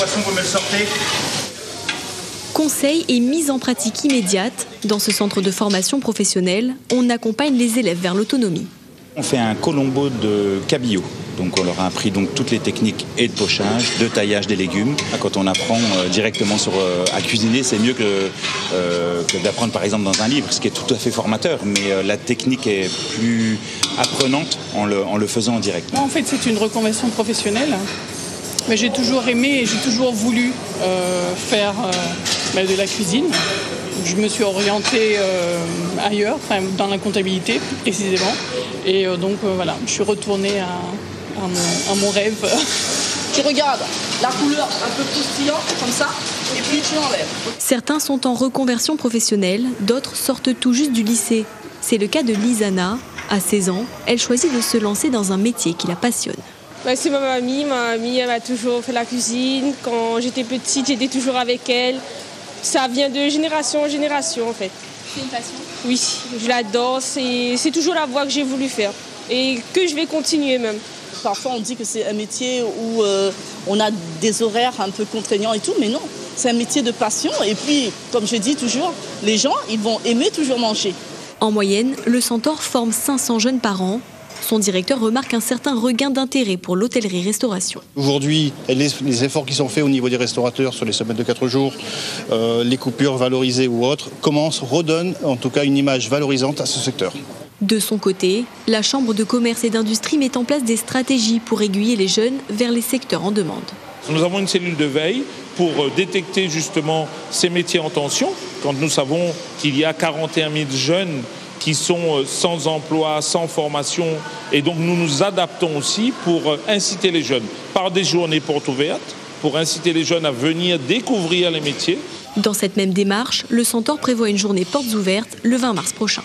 poisson, vous me le sortez. Conseils et mise en pratique immédiate. Dans ce centre de formation professionnelle, on accompagne les élèves vers l'autonomie. On fait un colombo de cabillaud. Donc on leur a appris donc toutes les techniques et de pochage, de taillage des légumes. Quand on apprend directement à cuisiner, c'est mieux que d'apprendre par exemple dans un livre, ce qui est tout à fait formateur. Mais la technique est plus apprenante en le faisant en direct. Moi, en fait, c'est une reconversion professionnelle. Mais j'ai toujours aimé et j'ai toujours voulu faire de la cuisine. Je me suis orientée ailleurs, dans la comptabilité précisément. Et donc voilà, je suis retournée à mon rêve. Tu regardes la couleur un peu croustillante comme ça, et puis tu l'enlèves. Certains sont en reconversion professionnelle, d'autres sortent tout juste du lycée. C'est le cas de Lisana. À 16 ans, elle choisit de se lancer dans un métier qui la passionne. C'est ma mamie. Ma mamie, elle m'a toujours fait la cuisine. Quand j'étais petite, j'étais toujours avec elle. Ça vient de génération en génération, en fait. C'est une passion? Oui, je l'adore. C'est toujours la voie que j'ai voulu faire et que je vais continuer même. Parfois, on dit que c'est un métier où on a des horaires un peu contraignants et tout, mais non. C'est un métier de passion. Et puis, comme je dis toujours, les gens, ils vont aimer toujours manger. En moyenne, le Centaure forme 500 jeunes par an. Son directeur remarque un certain regain d'intérêt pour l'hôtellerie-restauration. Aujourd'hui, les efforts qui sont faits au niveau des restaurateurs sur les semaines de 4 jours, les coupures valorisées ou autres, redonnent en tout cas une image valorisante à ce secteur. De son côté, la Chambre de commerce et d'industrie met en place des stratégies pour aiguiller les jeunes vers les secteurs en demande. Nous avons une cellule de veille pour détecter justement ces métiers en tension. Quand nous savons qu'il y a 41 000 jeunes qui sont sans emploi, sans formation. Et donc nous nous adaptons aussi pour inciter les jeunes par des journées portes ouvertes, pour inciter les jeunes à venir découvrir les métiers. Dans cette même démarche, le Centaure prévoit une journée portes ouvertes le 20 mars prochain.